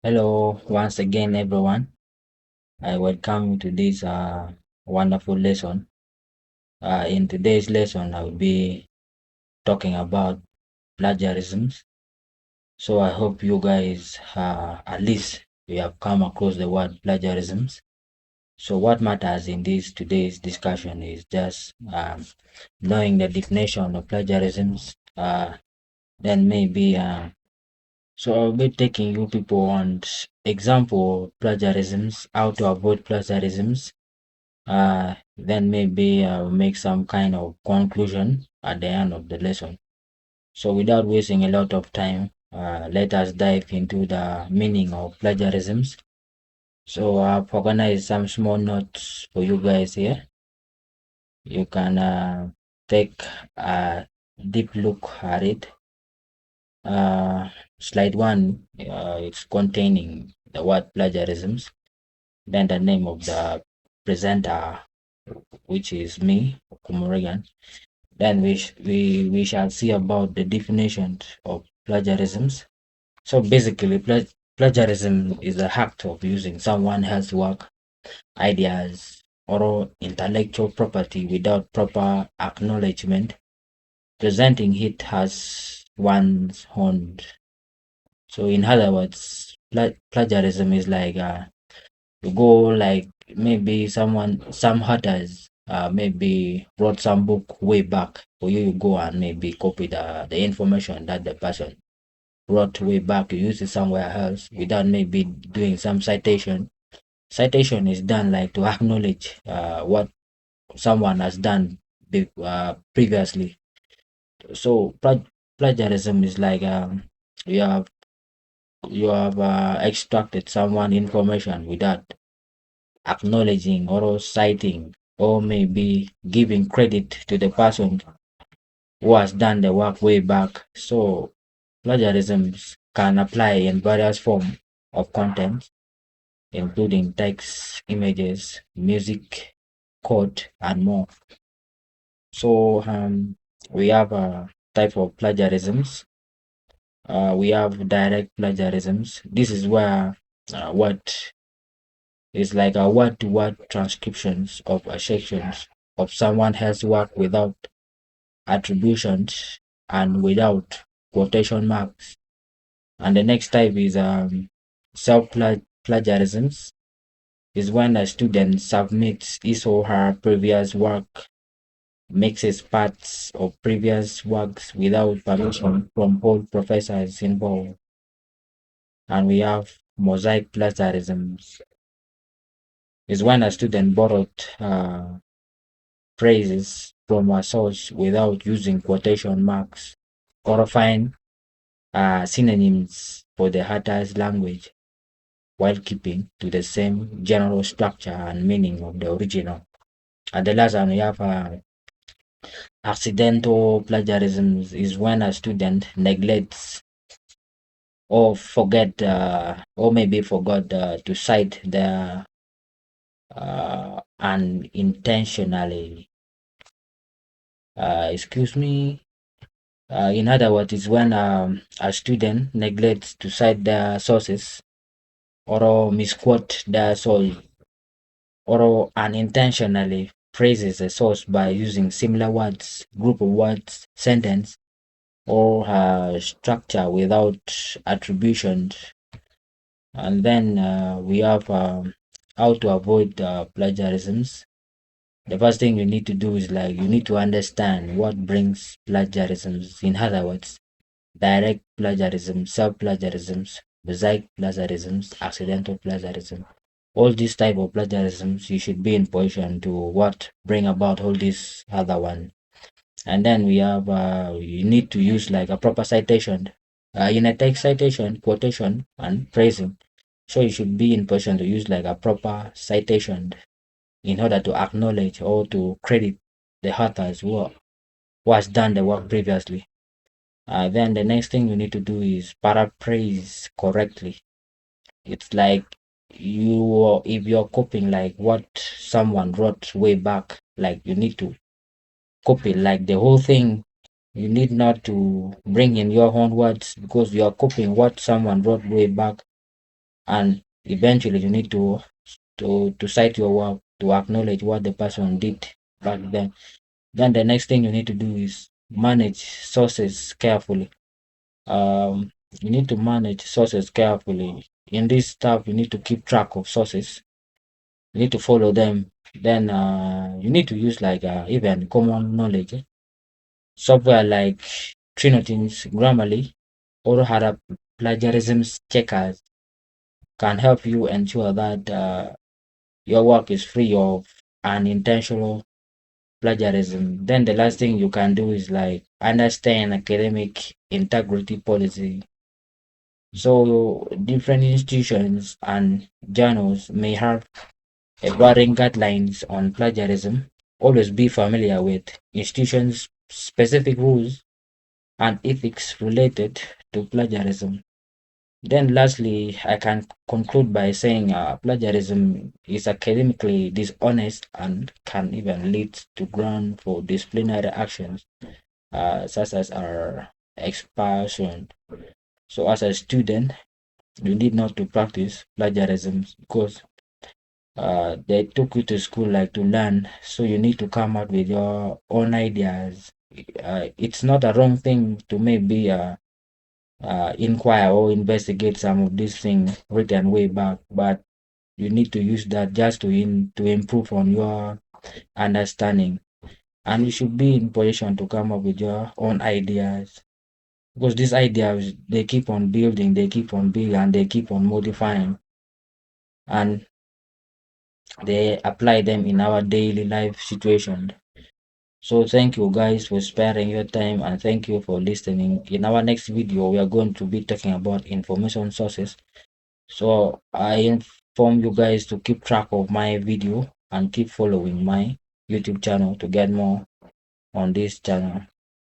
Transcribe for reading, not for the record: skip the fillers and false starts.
Hello, once again, everyone. I welcome you to this wonderful lesson. In today's lesson, I will be talking about plagiarisms. So I hope you guys, at least, you have come across the word plagiarisms. So what matters in this today's discussion is just knowing the definition of plagiarisms. Then maybe so I'll be taking you people on example plagiarisms, how to avoid plagiarisms. Then maybe I'll make some kind of conclusion at the end of the lesson. So without wasting a lot of time, let us dive into the meaning of plagiarisms. So I've organized some small notes for you guys here. You can take a deep look at it. Slide one, it's containing the word plagiarisms, then the name of the presenter, which is me, Kumurigan. Then we shall see about the definitions of plagiarisms. So basically, plagiarism is the act of using someone else's work, ideas, or intellectual property without proper acknowledgement, presenting it as one's own. So in other words, plagiarism is like you go like maybe some authors maybe wrote some book way back for you. You go and maybe copy the information that the person wrote way back. You use it somewhere else without maybe doing some citation. Citation is done like to acknowledge what someone has done previously. So plagiarism is like you have extracted someone information without acknowledging or citing or maybe giving credit to the person who has done the work way back. So plagiarism can apply in various forms of content, including text, images, music, code, and more. So we have a type of plagiarisms. We have direct plagiarisms. This is where what is like a word-to-word transcriptions of a sections of someone else's work without attributions and without quotation marks. And the next type is self-plagiarisms, is when a student submits his or her previous work, mixes parts of previous works without permission from all professors involved. And we have mosaic plagiarisms, is when a student borrowed phrases from a source without using quotation marks or find synonyms for the other's language while keeping to the same general structure and meaning of the original. And the last one we have accidental plagiarism is when a student neglects or forget or maybe forgot to cite the unintentionally. Excuse me. In other words, is when a student neglects to cite their sources or misquote their source or unintentionally phrases a source by using similar words, group of words, sentence, or structure without attributions. And then we have how to avoid plagiarisms. The first thing you need to do is like you need to understand what brings plagiarisms. In other words, direct plagiarism, self-plagiarisms, mosaic plagiarisms, accidental plagiarism. All these type of plagiarisms, you should be in position to what bring about all these other one. And then we have you need to use like a proper citation, in a text citation, quotation, and phrasing. So you should be in position to use like a proper citation in order to acknowledge or to credit the authors who has done the work previously. Then the next thing you need to do is paraphrase correctly. It's like if you're copying like what someone wrote way back, like you need to copy like the whole thing. You need not to bring in your own words because you are copying what someone wrote way back. and eventually you need to cite your work to acknowledge what the person did back then. Then the next thing you need to do is manage sources carefully. Um, you need to manage sources carefully. In this stuff, you need to keep track of sources. You need to follow them. Then you need to use like even common knowledge software like Trinitins, Grammarly, or other plagiarism checkers can help you ensure that your work is free of unintentional plagiarism. Then the last thing you can do is like understand academic integrity policy. So different institutions and journals may have a varying guidelines on plagiarism. Always be familiar with institutions' specific rules and ethics related to plagiarism. Then lastly, I can conclude by saying plagiarism is academically dishonest and can even lead to ground for disciplinary actions, such as our expulsion. So as a student, you need not to practice plagiarism because they took you to school like to learn, so you need to come out with your own ideas. It's not a wrong thing to maybe inquire or investigate some of these things written way back, but you need to use that just to improve on your understanding, and you should be in position to come up with your own ideas because these ideas they keep on building, and they keep on modifying, and they apply them in our daily life situation. So thank you guys for sparing your time, and thank you for listening. In our next video, we are going to be talking about information sources. So I inform you guys to keep track of my video and keep following my YouTube channel to get more on this channel.